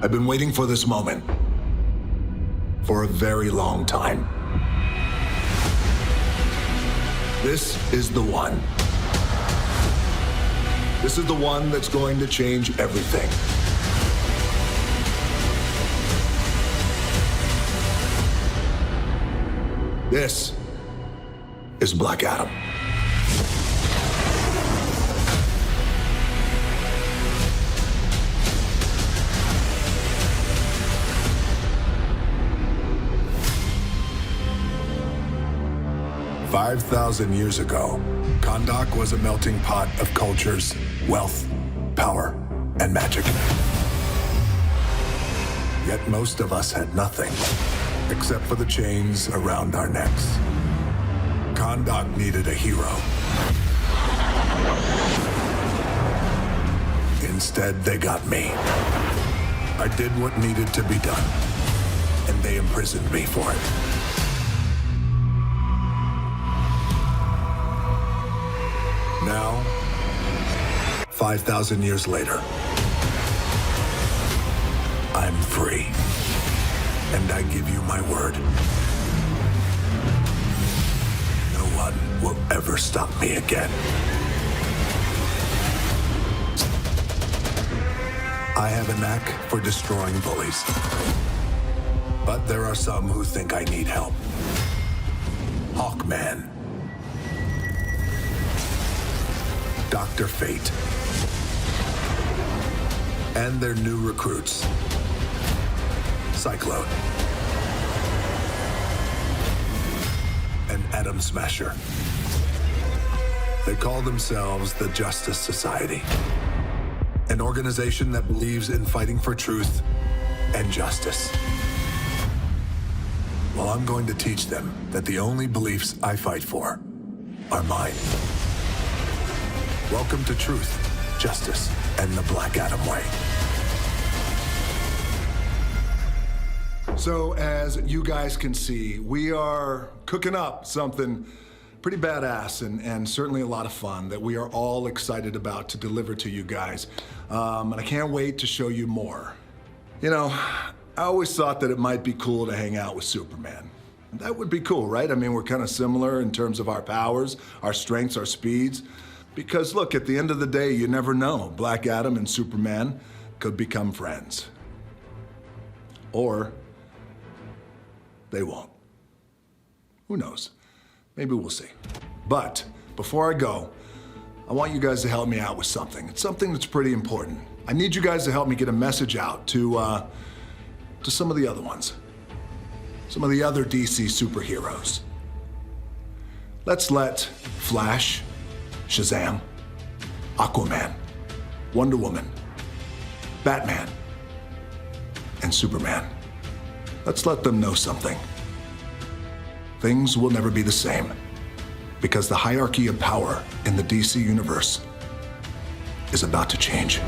I've been waiting for this moment for a very long time. This is the one. This is the one that's going to change everything. This is Black Adam. "5,000 years ago, Kahndaq was a melting pot of cultures, wealth, power, and magic. Yet most of us had nothing, except for the chains around our necks. Kahndaq needed a hero. Instead, they got me. I did what needed to be done, and they imprisoned me for it. Now, 5,000 years later, I'm free. And I give you my word. No one will ever stop me again. I have a knack for destroying bullies. But there are some who think I need help. Hawkman. Dr. Fate. And their new recruits. Cyclone. And Atom Smasher. They call themselves the Justice Society. An organization that believes in fighting for truth and justice. Well, I'm going to teach them that the only beliefs I fight for are mine. Welcome to Truth, Justice, and the Black Adam Way. So, as you guys can see, we are cooking up something pretty badass and certainly a lot of fun that we are all excited about to deliver to you guys. And I can't wait to show you more. You know, I always thought that it might be cool to hang out with Superman. That would be cool, right? I mean, we're kind of similar in terms of our powers, our strengths, our speeds. Because look, at the end of the day, you never know. Black Adam and Superman could become friends. Or they won't. Who knows? Maybe we'll see. But before I go, I want you guys to help me out with something. It's something that's pretty important. I need you guys to help me get a message out to some of the other ones. Some of the other DC superheroes. Let's let Flash, Shazam, Aquaman, Wonder Woman, Batman, and Superman. Let's let them know something. Things will never be the same because the hierarchy of power in the DC universe is about to change.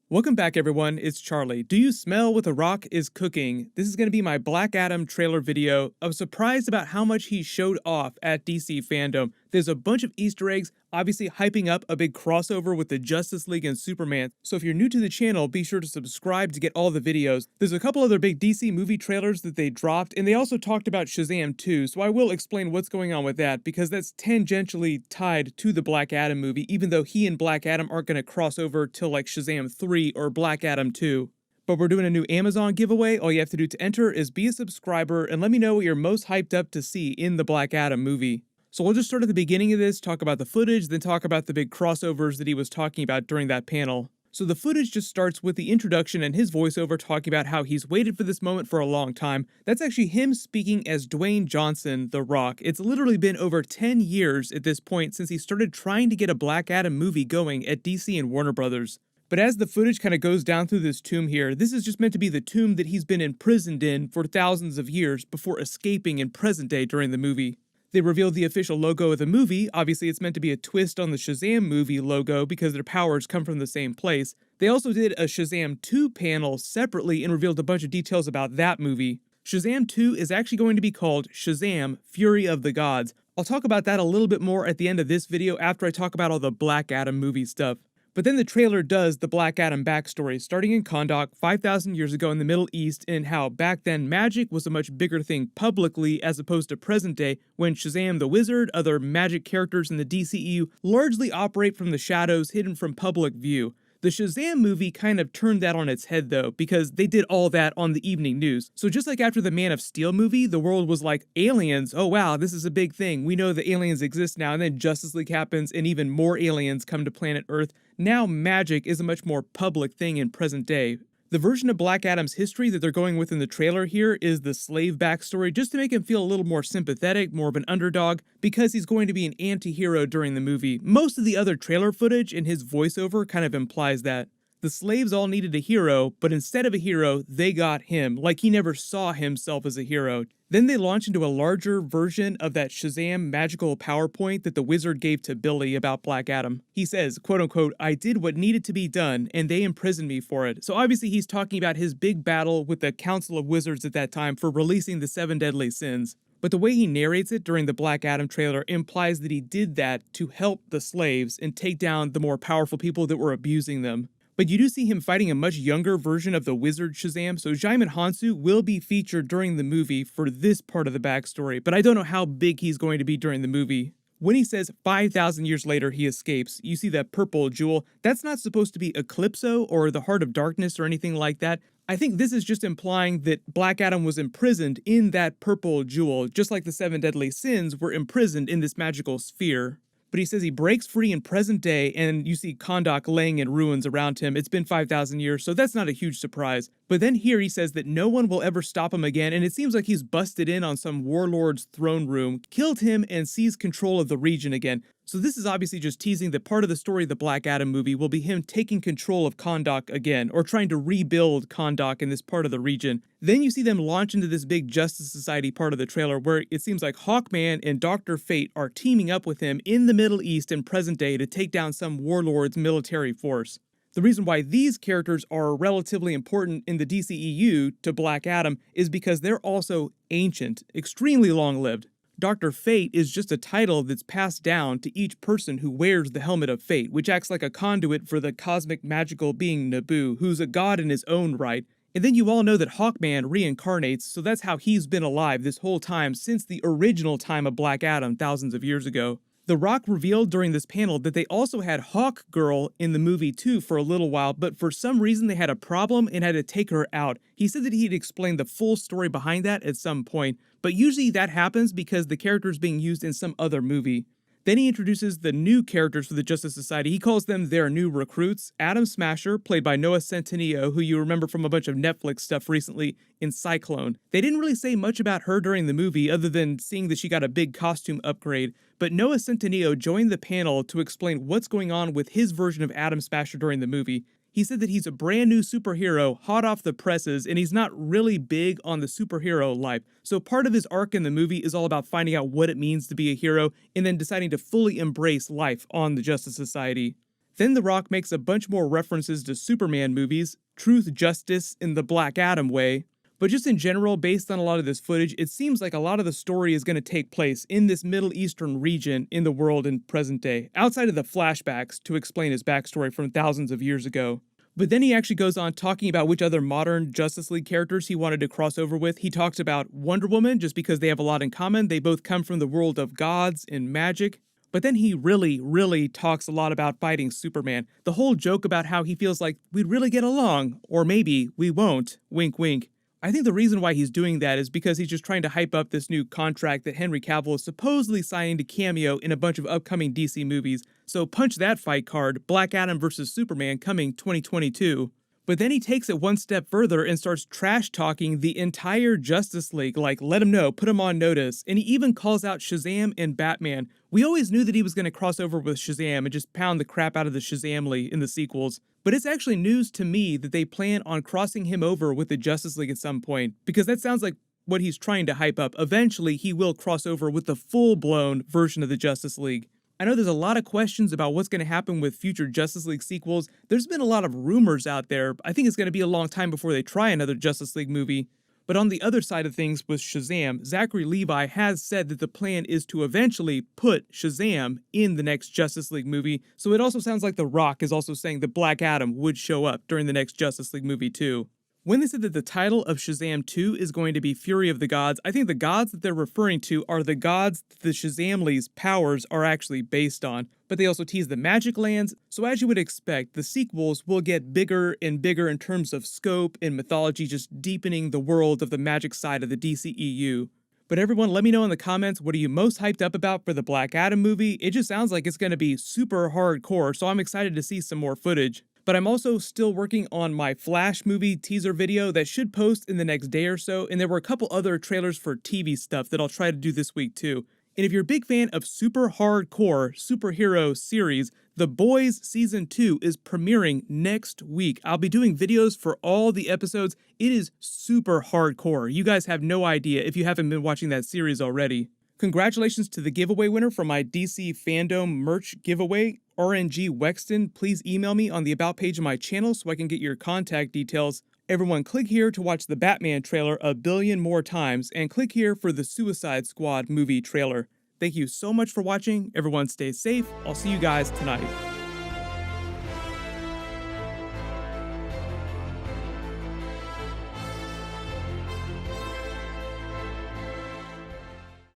Welcome back, everyone. It's Charlie. Do you smell what The Rock is cooking? This is going to be my Black Adam trailer video. I was surprised about how much he showed off at DC Fandom. There's a bunch of Easter eggs, obviously hyping up a big crossover with the Justice League and Superman. So if you're new to the channel, be sure to subscribe to get all the videos. There's a couple other big DC movie trailers that they dropped, and they also talked about Shazam 2, so I will explain what's going on with that, because that's tangentially tied to the Black Adam movie, even though he and Black Adam aren't going to cross over till like Shazam 3 or Black Adam 2. But we're doing a new Amazon giveaway. All you have to do to enter is be a subscriber and let me know what you're most hyped up to see in the Black Adam movie. So we'll just start at the beginning of this, talk about the footage, then talk about the big crossovers that he was talking about during that panel. So the footage just starts with the introduction and his voiceover talking about how he's waited for this moment for a long time. That's actually him speaking as Dwayne Johnson, The Rock. It's literally been over 10 years at this point since he started trying to get a Black Adam movie going at DC and Warner Brothers. But as the footage kind of goes down through this tomb here, this is just meant to be the tomb that he's been imprisoned in for thousands of years before escaping in present day during the movie. They revealed the official logo of the movie. Obviously, it's meant to be a twist on the Shazam movie logo because their powers come from the same place. They also did a Shazam 2 panel separately and revealed a bunch of details about that movie. Shazam 2 is actually going to be called Shazam! Fury of the Gods. I'll talk about that a little bit more at the end of this video after I talk about all the Black Adam movie stuff. But then the trailer does the Black Adam backstory, starting in Kahndaq 5,000 years ago in the Middle East, and how back then magic was a much bigger thing publicly as opposed to present day, when Shazam the Wizard, other magic characters in the DCEU, largely operate from the shadows, hidden from public view. The Shazam movie kind of turned that on its head though, because they did all that on the evening news. So just like after the Man of Steel movie, the world was like, aliens, oh wow, this is a big thing. We know the aliens exist now, and then Justice League happens and even more aliens come to planet Earth. Now magic is a much more public thing in present day. The version of Black Adam's history that they're going with in the trailer here is the slave backstory, just to make him feel a little more sympathetic, more of an underdog, because he's going to be an anti-hero during the movie. Most of the other trailer footage and his voiceover kind of implies that. The slaves all needed a hero, but instead of a hero, they got him, like he never saw himself as a hero. Then they launch into a larger version of that Shazam magical PowerPoint that the Wizard gave to Billy about Black Adam. He says, quote unquote, "I did what needed to be done, and they imprisoned me for it." So obviously he's talking about his big battle with the Council of Wizards at that time for releasing the 7 deadly sins. But the way he narrates it during the Black Adam trailer implies that he did that to help the slaves and take down the more powerful people that were abusing them. But you do see him fighting a much younger version of the Wizard Shazam, so Djimon Hounsou will be featured during the movie for this part of the backstory, but I don't know how big he's going to be during the movie. When he says 5,000 years later he escapes, you see that purple jewel. That's not supposed to be Eclipso or the Heart of Darkness or anything like that. I think this is just implying that Black Adam was imprisoned in that purple jewel, just like the 7 deadly sins were imprisoned in this magical sphere. But he says he breaks free in present day, and you see Kahndaq laying in ruins around him. It's been 5,000 years, so that's not a huge surprise. But then here he says that no one will ever stop him again, and it seems like he's busted in on some warlord's throne room, killed him, and seized control of the region again. So this is obviously just teasing that part of the story of the Black Adam movie will be him taking control of Kahndaq again, or trying to rebuild Kahndaq in this part of the region. Then you see them launch into this big Justice Society part of the trailer, where it seems like Hawkman and Dr. Fate are teaming up with him in the Middle East in present day to take down some warlord's military force. The reason why these characters are relatively important in the DCEU to Black Adam is because they're also ancient, extremely long-lived. Dr. Fate is just a title that's passed down to each person who wears the Helmet of Fate, which acts like a conduit for the cosmic magical being Nabu, who's a god in his own right. And then you all know that Hawkman reincarnates, so that's how he's been alive this whole time since the original time of Black Adam thousands of years ago. The Rock revealed during this panel that they also had Hawk Girl in the movie too for a little while, but for some reason they had a problem and had to take her out. He said that he'd explain the full story behind that at some point, but usually that happens because the character is being used in some other movie. Then he introduces the new characters for the Justice Society. He calls them their new recruits. Atom Smasher, played by Noah Centineo, who you remember from a bunch of Netflix stuff recently in Cyclone. They didn't really say much about her during the movie other than seeing that she got a big costume upgrade, but Noah Centineo joined the panel to explain what's going on with his version of Atom Smasher during the movie. He said that he's a brand new superhero, hot off the presses, and he's not really big on the superhero life. So part of his arc in the movie is all about finding out what it means to be a hero, and then deciding to fully embrace life on the Justice Society. Then The Rock makes a bunch more references to Superman movies, Truth, Justice, in the Black Adam way. But just in general, based on a lot of this footage, it seems like a lot of the story is going to take place in this Middle Eastern region in the world in present day, outside of the flashbacks to explain his backstory from thousands of years ago. But then he actually goes on talking about which other modern Justice League characters he wanted to cross over with. He talks about Wonder Woman, just because they have a lot in common. They both come from the world of gods and magic. But then he really talks a lot about fighting Superman. The whole joke about how he feels like we'd really get along, or maybe we won't, wink wink. I think the reason why he's doing that is because he's just trying to hype up this new contract that Henry Cavill is supposedly signing to cameo in a bunch of upcoming DC movies. So punch that fight card, Black Adam vs. Superman coming 2022. But then he takes it one step further and starts trash-talking the entire Justice League, like let him know, put him on notice, and he even calls out Shazam and Batman. We always knew that he was going to cross over with Shazam and just pound the crap out of the Shazam League in the sequels, but it's actually news to me that they plan on crossing him over with the Justice League at some point, because that sounds like what he's trying to hype up. Eventually, he will cross over with the full-blown version of the Justice League. I know there's a lot of questions about what's going to happen with future Justice League sequels. There's been a lot of rumors out there. I think it's going to be a long time before they try another Justice League movie. But on the other side of things with Shazam, Zachary Levi has said that the plan is to eventually put Shazam in the next Justice League movie, so it also sounds like The Rock is also saying that Black Adam would show up during the next Justice League movie too. When they said that the title of Shazam 2 is going to be Fury of the Gods, I think the gods that they're referring to are the gods that the Shazamly's powers are actually based on. But they also tease the magic lands, so as you would expect, the sequels will get bigger and bigger in terms of scope and mythology, just deepening the world of the magic side of the DCEU. But everyone, let me know in the comments, what are you most hyped up about for the Black Adam movie? It just sounds like it's going to be super hardcore, so I'm excited to see some more footage. But I'm also still working on my Flash movie teaser video that should post in the next day or so, and there were a couple other trailers for TV stuff that I'll try to do this week too. And if you're a big fan of super hardcore superhero series, The Boys Season 2 is premiering next week. I'll be doing videos for all the episodes. It is super hardcore. You guys have no idea if you haven't been watching that series already. Congratulations to the giveaway winner for my DC Fandom merch giveaway, RNG Wexton. Please email me on the About page of my channel so I can get your contact details. Everyone, click here to watch the Batman trailer a billion more times, and click here for the Suicide Squad movie trailer. Thank you so much for watching. Everyone stay safe. I'll see you guys tonight.